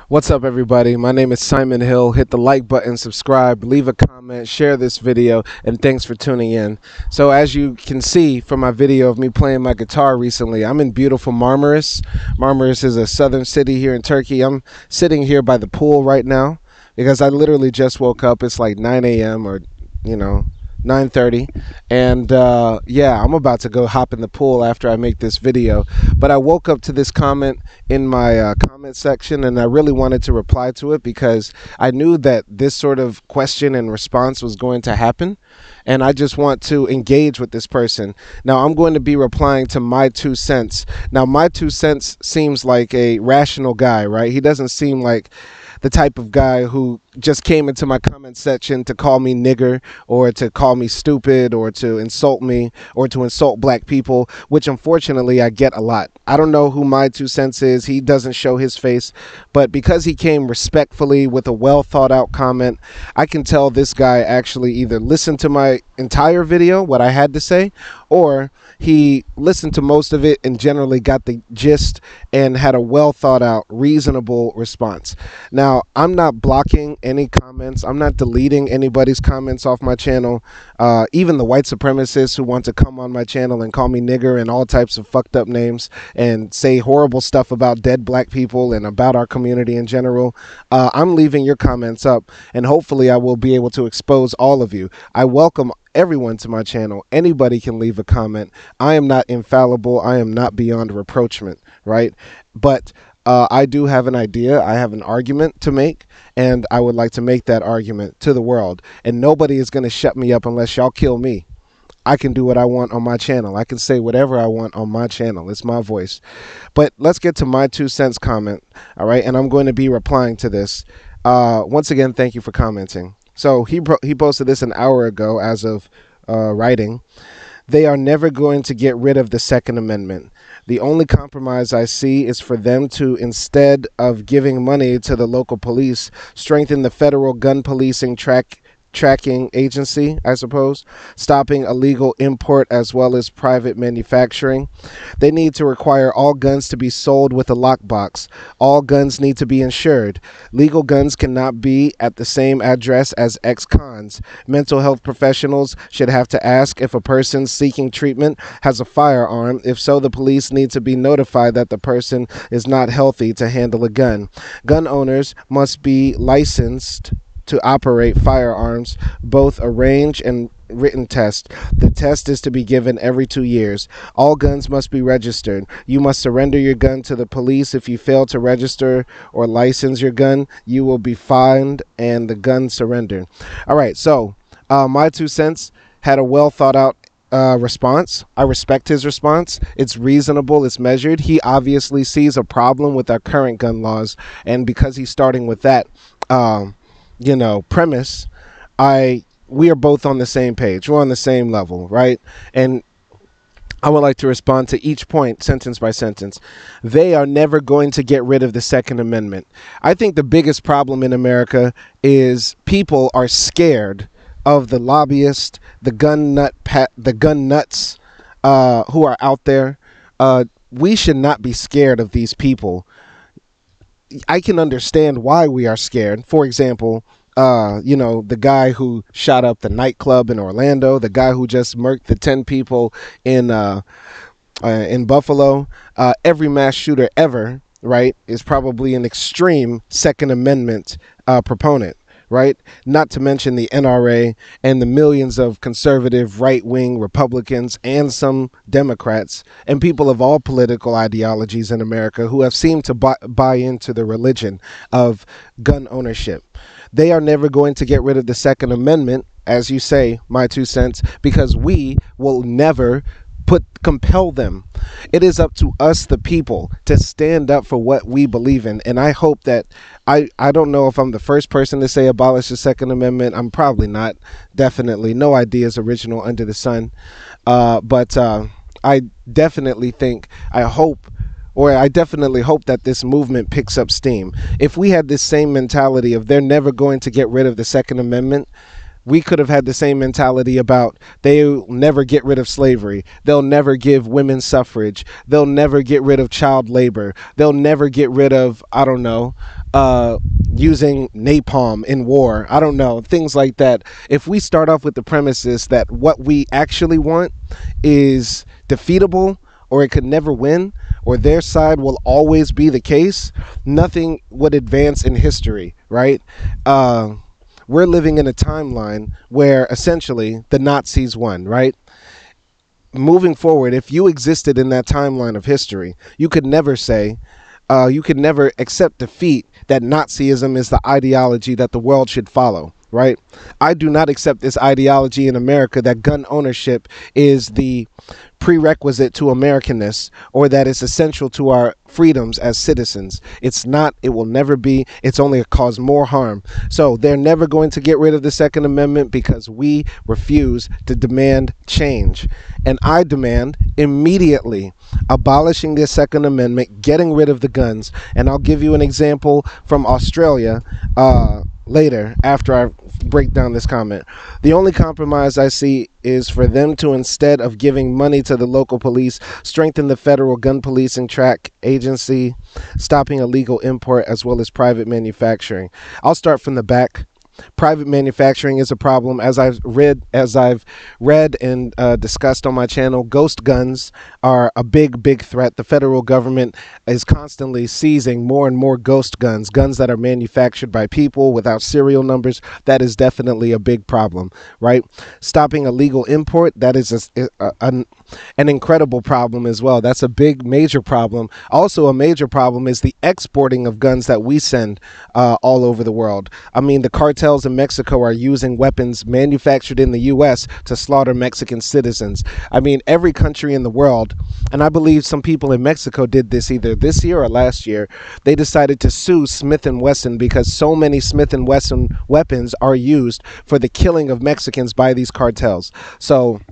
What's up, everybody? My name is Simon Hill. Hit the like button, subscribe, leave a comment, share this video, and thanks for tuning in. So as you can see from my video of me playing my guitar recently, I'm in beautiful Marmaris. Marmaris is a southern city here in Turkey. I'm sitting here by the pool right now because I literally just woke up. It's like 9 a.m. or, 9:30, and yeah, I'm about to go hop in the pool after I make this video. But I woke up to this comment in my comment section, and I really wanted to reply to it because I knew that this sort of question and response was going to happen, and I just want to engage with this person. Now I'm going to be replying to My2 Cents. Now My2 Cents seems like a rational guy, right? He doesn't seem like the type of guy who just came into my comment section to call me nigger or to call me stupid or to insult me or to insult black people, which unfortunately I get a lot. I don't know who My2 Cents is. He doesn't show his face, but because he came respectfully with a well thought out comment, I can tell this guy actually either listened to my entire video, what I had to say, or he listened to most of it and generally got the gist and had a well thought out, reasonable response. Now, I'm not blocking any comments. I'm not deleting anybody's comments off my channel. Even the white supremacists who want to come on my channel and call me nigger and all types of fucked up names and say horrible stuff about dead black people and about our community in general, I'm leaving your comments up, and hopefully I will be able to expose all of you. I welcome everyone to my channel. Anybody can leave a comment. I am not infallible. I am not beyond reproachment, right? But I do have an idea. I have an argument to make, and I would like to make that argument to the world. And nobody is going to shut me up unless y'all kill me. I can do what I want on my channel. I can say whatever I want on my channel. It's my voice. But let's get to my 2 cents comment, all right? And I'm going to be replying to this. Once again, thank you for commenting. So he posted this an hour ago as of writing. They are never going to get rid of the Second Amendment. The only compromise I see is for them to, instead of giving money to the local police, strengthen the federal gun policing tracking agency, I suppose, stopping illegal import as well as private manufacturing. They need to require all guns to be sold with a lockbox. All guns need to be insured. Legal guns cannot be at the same address as ex-cons. Mental health professionals should have to ask if a person seeking treatment has a firearm. If so, the police need to be notified that the person is not healthy to handle a gun. Gun owners must be licensed to operate firearms, both a range and written test. The test is to be given every 2 years. All guns must be registered. You must surrender your gun to the police. If you fail to register or license your gun, you will be fined and the gun surrendered. All right, so My2 Cents had a well thought out response. I respect his response. It's reasonable. It's measured. He obviously sees a problem with our current gun laws, and because he's starting with that premise, we are both on the same page. We're on the same level, right? And I would like to respond to each point sentence by sentence. They are never going to get rid of the Second Amendment. I think the biggest problem in America is people are scared of the lobbyists, the gun nuts who are out there. We should not be scared of these people. I can understand why we are scared. For example, the guy who shot up the nightclub in Orlando, the guy who just murked the 10 people in Buffalo. Every mass shooter ever, right, is probably an extreme Second Amendment proponent, right? Not to mention the NRA and the millions of conservative right-wing Republicans and some Democrats and people of all political ideologies in America who have seemed to buy into the religion of gun ownership. They are never going to get rid of the Second Amendment, as you say, My2 Cents, because we will never compel them. It is up to us, the people, to stand up for what we believe in. And I hope that I don't know if I'm the first person to say abolish the Second Amendment. I'm probably not. Definitely. No idea is original under the sun. But I definitely think, I definitely hope that this movement picks up steam. If we had this same mentality of they're never going to get rid of the Second Amendment, we could have had the same mentality about they'll never get rid of slavery. They'll never give women suffrage. They'll never get rid of child labor. They'll never get rid of, I don't know, uh, using napalm in war. I don't know, things like that. If we start off with the premises that what we actually want is defeatable, or it could never win, or their side will always be the case, nothing would advance in history, right? We're living in a timeline where essentially the Nazis won, right? Moving forward, if you existed in that timeline of history, you could never say, you could never accept defeat, that Nazism is the ideology that the world should follow, right? I do not accept this ideology in America that gun ownership is the prerequisite to Americanness, or that it's essential to our freedoms as citizens. It's not, it will never be, it's only cause more harm. So they're never going to get rid of the Second Amendment because we refuse to demand change. And I demand immediately abolishing the Second Amendment, getting rid of the guns. And I'll give you an example from Australia later after I break down this comment. The only compromise I see is for them to, instead of giving money to the local police, strengthen the federal gun policing track agency, stopping illegal import as well as private manufacturing. I'll start from the back. Private manufacturing is a problem. As I've read and discussed on my channel, ghost guns are a big threat. The federal government is constantly seizing more and more ghost guns, guns that are manufactured by people without serial numbers. That is definitely a big problem, right? Stopping illegal import, that is an incredible problem as well. That's a big major problem. Also a major problem is the exporting of guns that we send all over the world. I mean, the cartels in Mexico are using weapons manufactured in the U.S. to slaughter Mexican citizens. I mean, every country in the world, and I believe some people in Mexico did this either this year or last year, they decided to sue Smith & Wesson because so many Smith & Wesson weapons are used for the killing of Mexicans by these cartels. So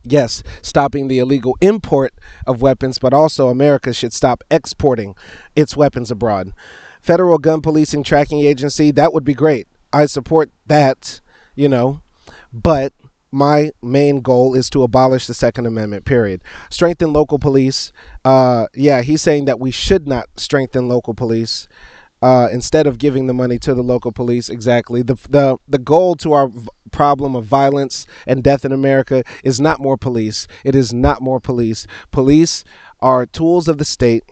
yes, stopping the illegal import of weapons, but also America should stop exporting its weapons abroad. Federal gun policing tracking agency, that would be great. I support that, you know, but my main goal is to abolish the Second Amendment, period. Strengthen local police. Yeah, he's saying that we should not strengthen local police. Instead of giving the money to the local police. Exactly. The goal to our problem of violence and death in America is not more police. It is not more police. Police are tools of the state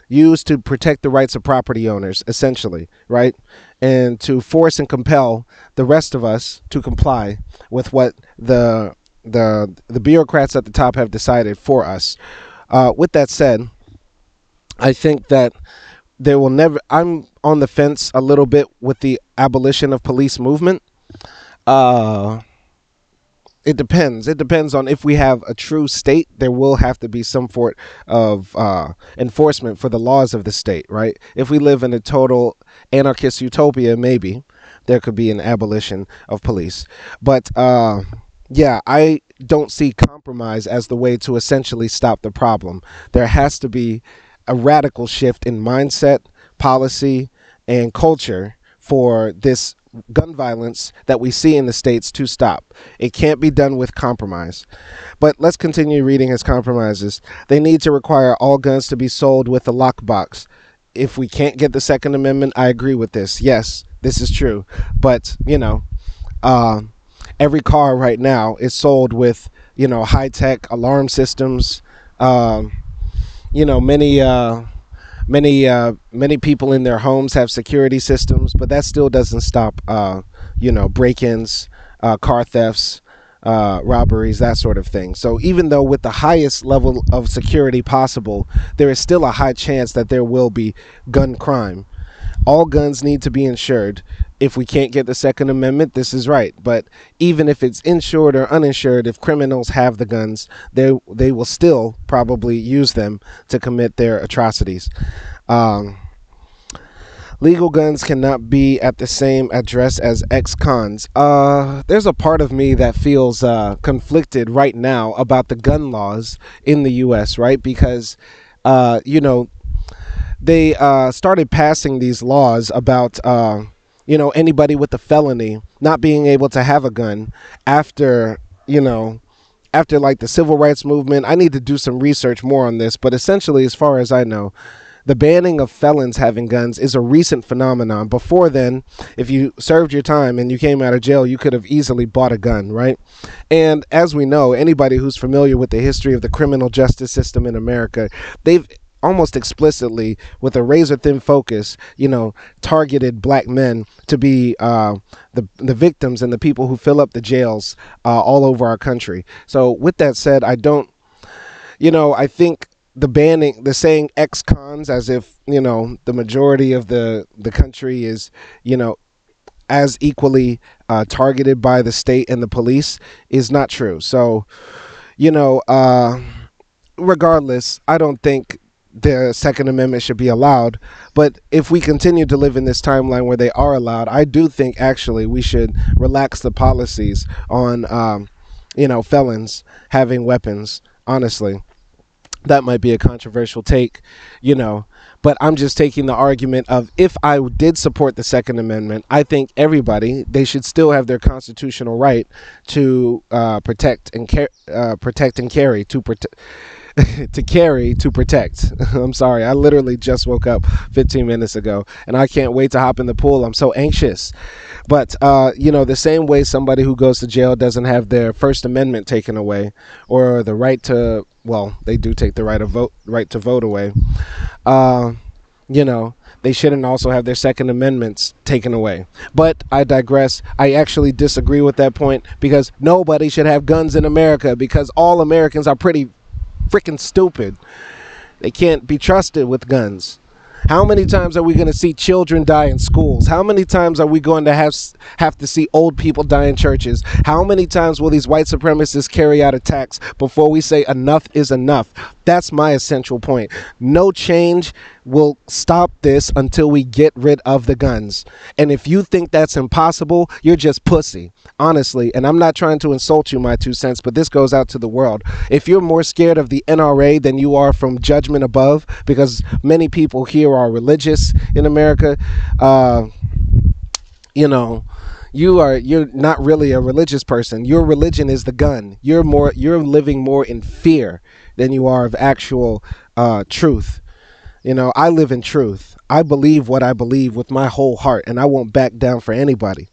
used to protect the rights of property owners, essentially, right? And to force and compel the rest of us to comply with what the bureaucrats at the top have decided for us. With that said, I think that there will never, I'm on the fence a little bit with the abolition of police movement. It depends. It depends on if we have a true state. There will have to be some sort of enforcement for the laws of the state, right? If we live in a total anarchist utopia, maybe there could be an abolition of police. But yeah, I don't see compromise as the way to essentially stop the problem. There has to be a radical shift in mindset, policy, and culture for this gun violence that we see in the states to stop. It can't be done with compromise. But let's continue reading his compromises. They need to require all guns to be sold with a lockbox. If we can't get the Second Amendment, I agree with this. Yes, this is true. But, you know, every car right now is sold with, you know, high-tech alarm systems. You know, many people in their homes have security systems, but that still doesn't stop, you know, break-ins, car thefts, robberies, that sort of thing. So even though with the highest level of security possible, there is still a high chance that there will be gun crime. All guns need to be insured. If we can't get the Second Amendment, this is right. But even if it's insured or uninsured, if criminals have the guns, they will still probably use them to commit their atrocities. Legal guns cannot be at the same address as ex-cons. There's a part of me that feels conflicted right now about the gun laws in the U.S., right? Because, you know, they started passing these laws about, you know, anybody with a felony not being able to have a gun after, you know, after like the civil rights movement. I need to do some research more on this, but essentially, as far as I know, The banning of felons having guns is a recent phenomenon. Before then, if you served your time and you came out of jail, you could have easily bought a gun, right? And as we know, anybody who's familiar with the history of the criminal justice system in America, they've almost explicitly, with a razor thin focus, targeted black men to be the victims and the people who fill up the jails all over our country. So with that said, I think the saying ex-cons, as if, the majority of the country is, as equally targeted by the state and the police, is not true. So, regardless, I don't think the Second Amendment should be allowed. But if we continue to live in this timeline where they are allowed, I do think actually we should relax the policies on, felons having weapons. Honestly, that might be a controversial take, but I'm just taking the argument of, if I did support the Second Amendment, I think they should still have their constitutional right to protect and carry to protect. To carry to protect. I'm sorry, I literally just woke up 15 minutes ago and I can't wait to hop in the pool. I'm so anxious. But the same way somebody who goes to jail doesn't have their First Amendment taken away, or the right to, well, they do take the right to vote away. They shouldn't also have their Second Amendments taken away. But I digress. I actually disagree with that point, because nobody should have guns in America, because all Americans are pretty freaking stupid. They can't be trusted with guns. How many times are we going to see children die in schools? How many times are we going to have to see old people die in churches? How many times will these white supremacists carry out attacks before we say enough is enough? That's my essential point. No change will stop this until we get rid of the guns. And if you think that's impossible, you're just pussy, honestly. And I'm not trying to insult you, my 2 cents, but this goes out to the world. If you're more scared of the NRA than you are from judgment above, because many people here are religious in America, you're not really a religious person. Your religion is the gun. You're living more in fear than you are of actual truth. I live in truth. I believe what I believe with my whole heart, and I won't back down for anybody.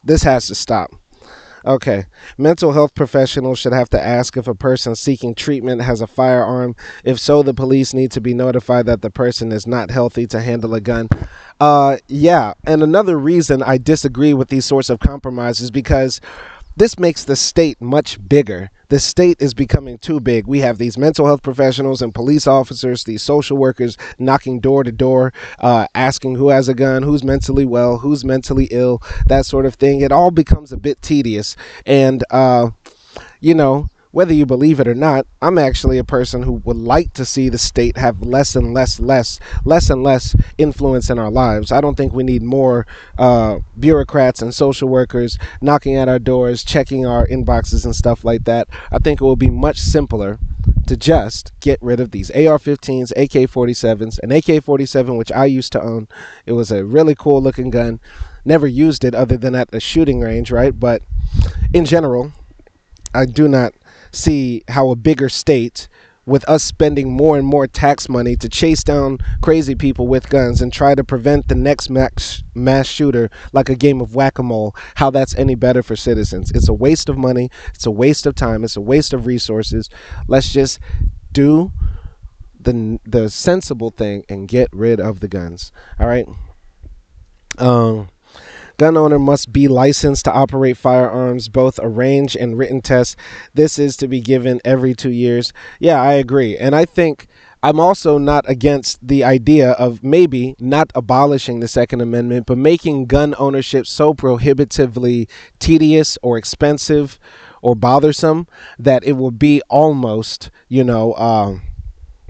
This has to stop. Okay. Mental health professionals should have to ask if a person seeking treatment has a firearm. If so, the police need to be notified that the person is not healthy to handle a gun. Yeah. And another reason I disagree with these sorts of compromises, because this makes the state much bigger. The state is becoming too big. We have these mental health professionals and police officers, these social workers knocking door to door, asking who has a gun, who's mentally well, who's mentally ill, that sort of thing. It all becomes a bit tedious. And, whether you believe it or not, I'm actually a person who would like to see the state have less and less influence in our lives. I don't think we need more bureaucrats and social workers knocking at our doors, checking our inboxes and stuff like that. I think it will be much simpler to just get rid of these AR-15s, AK-47s, an AK-47, which I used to own. It was a really cool looking gun. Never used it other than at the shooting range, right? But in general, I do not see how a bigger state, with us spending more and more tax money to chase down crazy people with guns and try to prevent the next mass shooter like a game of whack-a-mole, how that's any better for citizens. It's a waste of money. It's a waste of time. It's a waste of resources. Let's just do the sensible thing and get rid of the guns. All right. Gun owner must be licensed to operate firearms, both a range and written test. This is to be given every 2 years. Yeah, I agree. And I think I'm also not against the idea of maybe not abolishing the Second Amendment, but making gun ownership so prohibitively tedious or expensive or bothersome that it will be almost,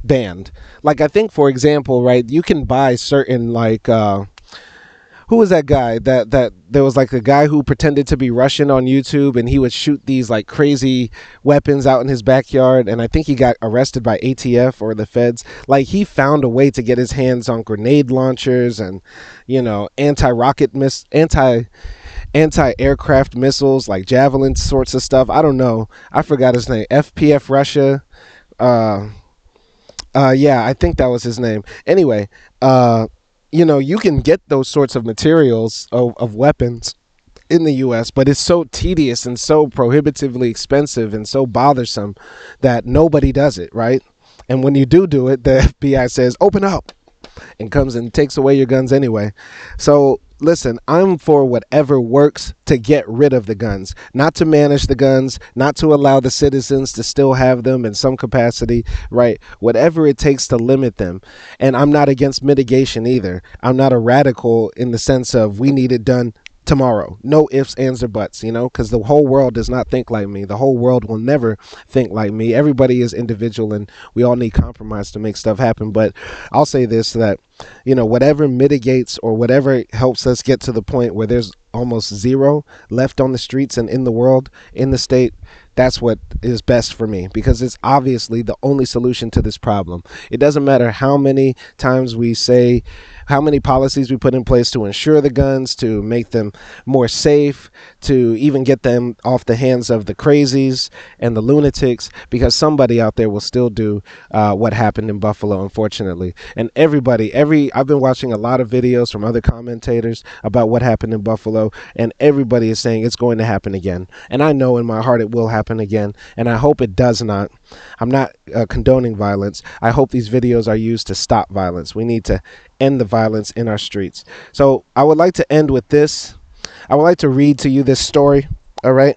banned. Like, I think, for example, right, you can buy certain, like, who was that guy that there was like a guy who pretended to be Russian on YouTube, and he would shoot these like crazy weapons out in his backyard, and I think he got arrested by ATF or the feds. Like, he found a way to get his hands on grenade launchers and, anti-aircraft missiles, like Javelin sorts of stuff. I don't know. I forgot his name. FPF Russia. Yeah, I think that was his name. Anyway, uh, you can get those sorts of materials of weapons in the US, but it's so tedious and so prohibitively expensive and so bothersome that nobody does it, right? And when you do it, the FBI says, open up, and comes and takes away your guns anyway. So listen, I'm for whatever works to get rid of the guns, not to manage the guns, not to allow the citizens to still have them in some capacity, right? Whatever it takes to limit them. And I'm not against mitigation either. I'm not a radical in the sense of we need it done tomorrow. No ifs, ands, or buts, because the whole world does not think like me. The whole world will never think like me. Everybody is individual and we all need compromise to make stuff happen. But I'll say this, that, whatever mitigates or whatever helps us get to the point where there's almost zero left on the streets and in the world, in the state, that's what is best for me, because it's obviously the only solution to this problem. It doesn't matter how many times we say, how many policies we put in place to insure the guns, to make them more safe, to even get them off the hands of the crazies and the lunatics, because somebody out there will still do what happened in Buffalo, unfortunately. And I've been watching a lot of videos from other commentators about what happened in Buffalo, and everybody is saying it's going to happen again. And I know in my heart it will happen again, and I hope it does not. I'm not condoning violence. I hope these videos are used to stop violence. We need to end the violence in our streets. So I would like to end with this. I would like to read to you this story. All right.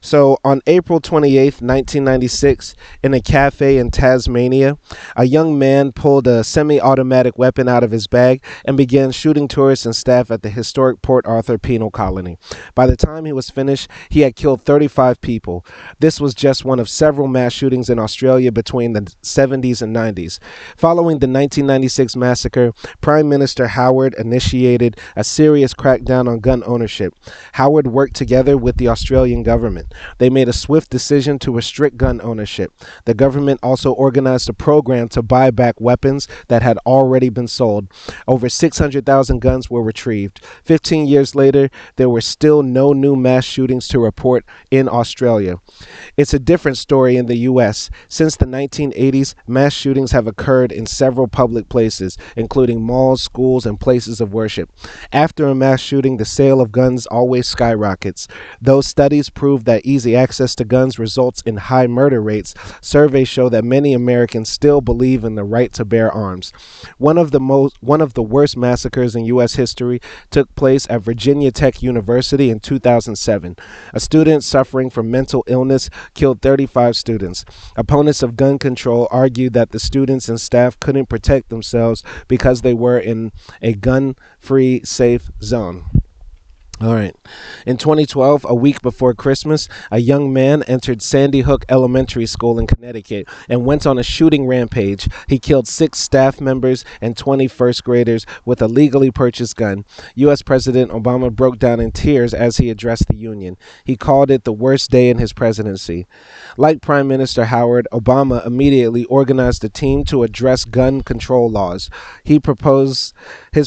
So on April 28th, 1996, in a cafe in Tasmania, a young man pulled a semi-automatic weapon out of his bag and began shooting tourists and staff at the historic Port Arthur penal colony. By the time he was finished, he had killed 35 people. This was just one of several mass shootings in Australia between the 70s and 90s. Following the 1996 massacre, Prime Minister Howard initiated a serious crackdown on gun ownership. Howard worked together with the Australian government. They made a swift decision to restrict gun ownership. The government also organized a program to buy back weapons that had already been sold. Over 600,000 guns were retrieved. 15 years later, there were still no new mass shootings to report in Australia. It's a different story in the U.S. Since the 1980s, mass shootings have occurred in several public places, including malls, schools, and places of worship. After a mass shooting, the sale of guns always skyrockets. Those studies prove that easy access to guns results in high murder rates. Surveys show that many Americans still believe in the right to bear arms. One of the worst massacres in U.S. history took place at Virginia Tech University in 2007. A student suffering from mental illness killed 35 students. Opponents of gun control argued that the students and staff couldn't protect themselves because they were in a gun-free, safe zone. All right. In 2012, a week before Christmas, a young man entered Sandy Hook Elementary School in Connecticut and went on a shooting rampage. He killed 6 staff members and 20 first graders with a legally purchased gun. U.S. President Obama broke down in tears as he addressed the union. He called it the worst day in his presidency. Like Prime Minister Howard, Obama immediately organized a team to address gun control laws. His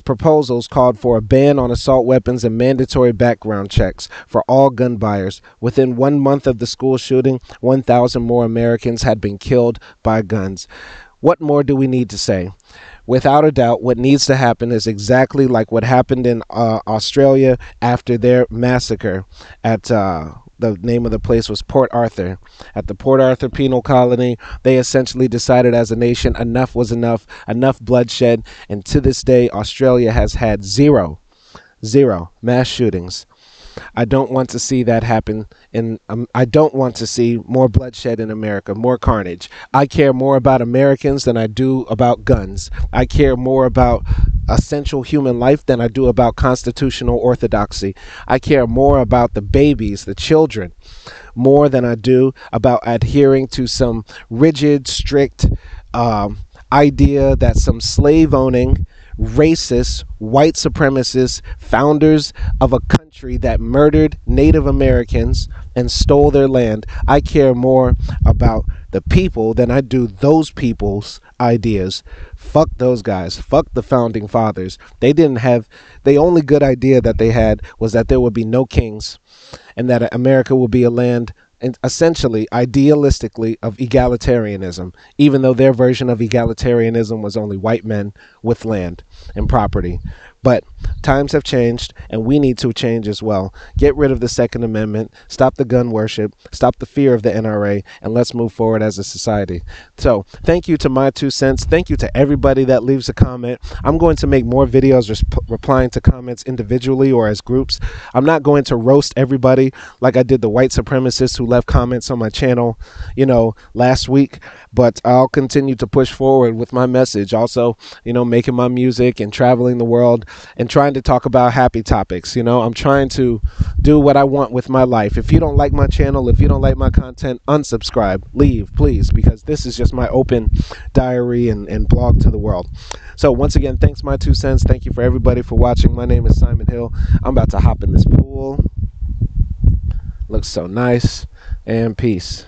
proposals called for a ban on assault weapons and mandatory background checks for all gun buyers. Within 1 month of the school shooting, 1,000 more Americans had been killed by guns. What more do we need to say? Without a doubt, what needs to happen is exactly like what happened in Australia after their massacre at the name of the place was Port Arthur. At the Port Arthur penal colony, they essentially decided as a nation enough was enough bloodshed, and to this day, Australia has had zero mass shootings. I don't want to see that happen. I don't want to see more bloodshed in America, more carnage. I care more about Americans than I do about guns. I care more about essential human life than I do about constitutional orthodoxy. I care more about the babies, the children, more than I do about adhering to some rigid, strict idea that some slave-owning, racist, white supremacist founders of a country that murdered Native Americans and stole their land. I care more about the people than I do those people's ideas. Fuck those guys. Fuck the founding fathers. The only good idea that they had was that there would be no kings and that America will be a land and essentially idealistically of egalitarianism, even though their version of egalitarianism was only white men with land and property. But times have changed, and we need to change as well. Get rid of the Second Amendment, stop the gun worship, stop the fear of the NRA, and let's move forward as a society. So thank you to My2 Cents. Thank you to everybody that leaves a comment. I'm going to make more videos replying to comments individually or as groups. I'm not going to roast everybody like I did the white supremacists who left comments on my channel, last week, but I'll continue to push forward with my message. Also, making my music and traveling the world and trying to talk about happy topics. I'm trying to do what I want with my life. If you don't like my channel, if you don't like my content, unsubscribe, leave, please, because this is just my open diary and blog to the world. So once again, thanks My2 Cents. Thank you for everybody for watching. My name is Simon Hill. I'm about to hop in this pool. Looks so nice. And peace.